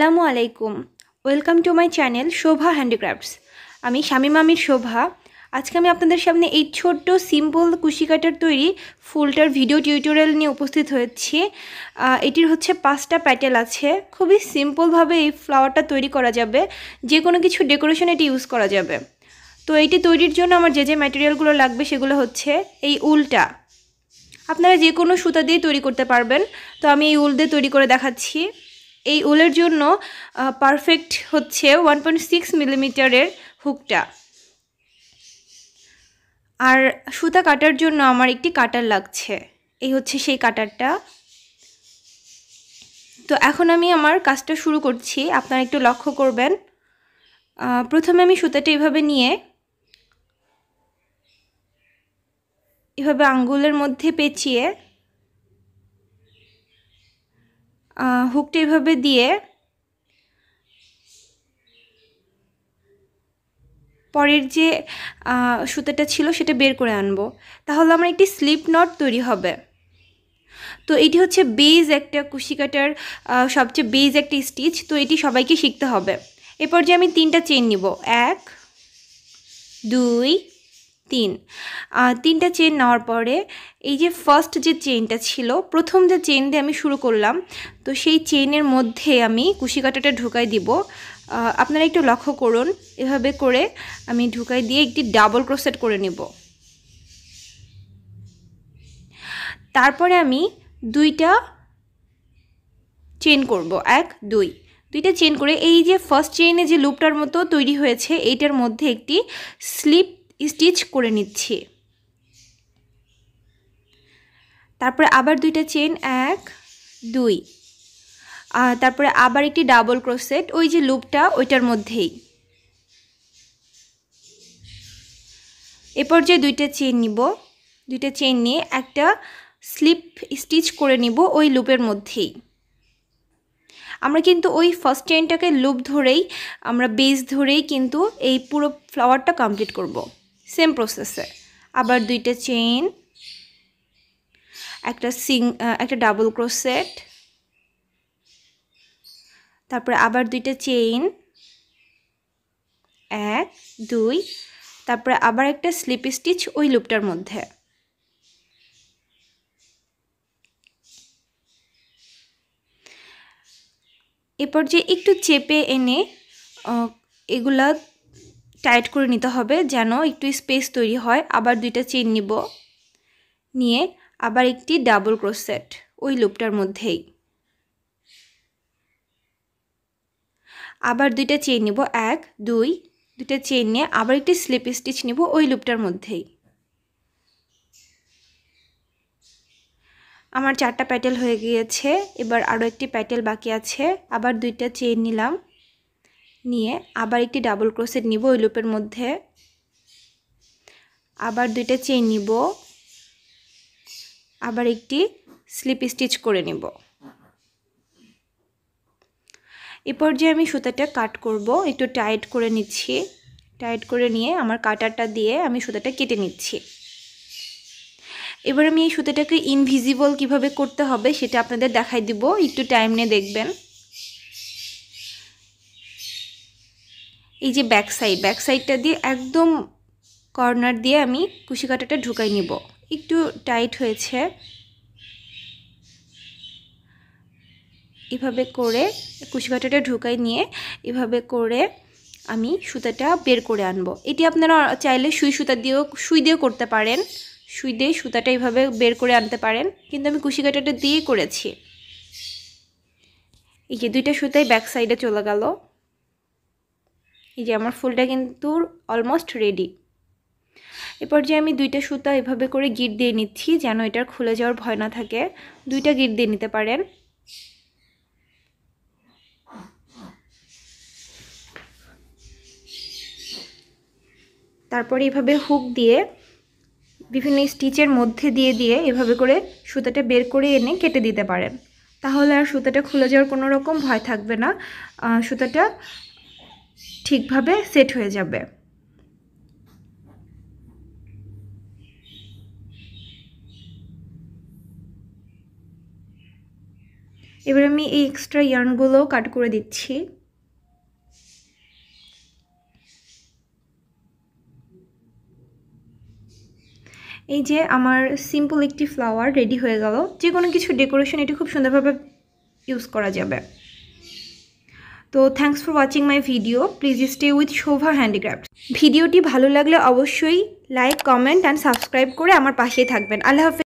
আসসালামু আলাইকুম। Welcome to my channel Shobha handicrafts. আমি শামীম আমির শোভা। আজকে আমি আপনাদের সামনে এই ছোট্ট সিম্পল কুশি কাটার তৈরি ফুলটার ভিডিও টিউটোরিয়াল নিয়ে উপস্থিত হয়েছি। এটির হচ্ছে 5টা প্যাটেল আছে। খুবই সিম্পলভাবে এই ফ্লাওয়ারটা তৈরি করা যাবে, যে কোনো কিছু ডেকোরেশন এটি ইউজ করা যাবে। তো এটি তৈরির জন্য আমার যে ম্যাটেরিয়ালগুলো লাগবে সেগুলো হচ্ছে এই উলটা। আপনারা যে কোনো সুতা দিয়ে তৈরি করতে পারবেন, তো আমি এই উল দিয়ে তৈরি করে দেখাচ্ছি। এই উলের জন্য পারফেক্ট হচ্ছে 1.6 মিলিমিটারের হুকটা। আর সুতা কাটার জন্য আমার একটি কাটার লাগছে, এই হচ্ছে সেই কাটারটা। তো এখন আমি আমার কাজটা শুরু করছি, আপনারা একটু লক্ষ্য করবেন। প্রথমে আমি সুতাটা এভাবে নিয়ে এভাবে আঙ্গুলের মধ্যে পেঁচিয়ে হুকটা এভাবে দিয়ে পরের যে সুতাটা ছিল সেটা বের করে আনবো, তাহলে আমার একটি স্লিপ নট তৈরি হবে। তো এটি হচ্ছে বেজ একটা কুশি কাটার সবচেয়ে বেজ একটা স্টিচ, তো এটি সবাইকে শিখতে হবে। এরপর যে আমি 3টা চেইন নিব, 1 2 3। 3টা চেইন নেওয়ার পরে এই যে ফার্স্ট যে চেইনটা ছিল, প্রথম যে চেইন দিয়ে আমি শুরু করলাম, তো সেই চেইনের মধ্যে আমি কুশি কাটাটা ঢুকাই দিব। আপনারা একটু লক্ষ্য করুন, এভাবে করে আমি ঢুকাই দিয়ে একটি ডাবল ক্রোশেট করে নেব। তারপরে আমি 2টা চেইন করব, 1 2। 2টা চেইন করে এই যে ফার্স্ট চেইনে যে লুপটার মতো তৈরি হয়েছে এইটার মধ্যে একটি স্লিপ স্টিচ করে নিচ্ছি। তারপরে আবার 2টা চেইন, 1 2। তারপরে আবার একটি ডাবল ক্রোশেট ওই যে লুপটা ওইটার মধ্যেই। এরপর যে 2টা চেইন নিব, 2টা চেইন নিয়ে একটা স্লিপ স্টিচ করে নিব ওই লুপের মধ্যেই। আমরা কিন্তু ওই ফার্স্ট চেইনটাকে লুপ ধরেই, আমরা বেস ধরেই কিন্তু এই পুরো ফ্লাওয়ারটা কমপ্লিট করব সেম প্রসেসে। আবার 2টা চেইন, একটা ডাবল ক্রোশেট, তারপরে আবার 2টা চেইন, 1 2। তারপরে আবার একটা স্লিপ স্টিচ ওই লুপটার মধ্যে। এরপর যে একটু চেপে এনে এগুলা টাইট করে নিতে হবে যেন একটু স্পেস তৈরি হয়। আবার 2টা চেইন নিব, নিয়ে আবার একটি ডাবল ক্রোশেট ওই লুপটার মধ্যেই। আবার 2টা চেইন নিব, 1 2। 2টা চেইন নিয়ে আবার একটি স্লিপ স্টিচ নিব ওই লুপটার মধ্যেই। আমার 4টা প্যাটেল হয়ে গিয়েছে। এবার আরও একটি প্যাটেল বাকি আছে। আবার 2টা চেইন নিলাম, নিয়ে আবার একটি ডাবল ক্রোশেট নিব ওই লুপের মধ্যে। আবার 2টা চেইন নিব, আবার একটি স্লিপ স্টিচ করে নিব। এরপর যে আমি সুতাটা কাট করব, একটু টাইট করে নিচ্ছি। টাইট করে নিয়ে আমার কাটারটা দিয়ে আমি সুতাটা কেটে নিচ্ছি। এবার আমি এই সুতাটাকে ইনভিজিবল কিভাবে করতে হবে সেটা আপনাদের দেখাই দিব, একটু টাইম নিয়ে দেখবেন। এই যে ব্যাক সাইডটা দিয়ে একদম কর্নার দিয়ে আমি কুশি কাটাটা ঢুকাই নিব। একটু টাইট হয়েছে, এভাবে করে কুশি কাটাটা ঢুকাই নিয়ে এভাবে করে আমি সুতাটা বের করে আনব। এটি আপনারা চাইলে সুই দিয়েও করতে পারেন। সুই দিয়ে সুতাটা এইভাবে বের করে আনতে পারেন, কিন্তু আমি কুশি কাটাটা দিয়েই করেছি। এই যে 2টা সুতাই ব্যাক সাইডে চলে গেল। এই যে আমার ফুলটা কিন্তু অলমোস্ট রেডি। এরপর যে আমি 2টা সুতা এভাবে করে গিট দিয়ে নিচ্ছি যেন এটার খুলে যাওয়ার ভয় না থাকে। 2টা গিট দিয়ে নিতে পারেন। তারপরে এভাবে হুক দিয়ে বিভিন্ন স্টিচের মধ্যে দিয়ে এভাবে করে সুতাটা বের করে এনে কেটে দিতে পারেন, তাহলে আর সুতাটা খুলে যাওয়ার কোনো রকম ভয় থাকবে না। সুতাটা ঠিকভাবে সেট হয়ে যাবে। এবার আমি এই এক্সট্রা ইয়ার্নগুলো কাট করে দিচ্ছি। এই যে আমার সিম্পল একটি ফ্লাওয়ার রেডি হয়ে গেল। যে কোনো কিছু ডেকোরেশন এটি খুব সুন্দরভাবে ইউজ করা যাবে। তো thanks for watching my video. Please stay with Shobha handicraft. ভিডিওটি ভালো লাগলে অবশ্যই লাইক, কমেন্ট অ্যান্ড সাবস্ক্রাইব করে আমার পাশেই থাকবেন। আল্লাহ হাফেজ।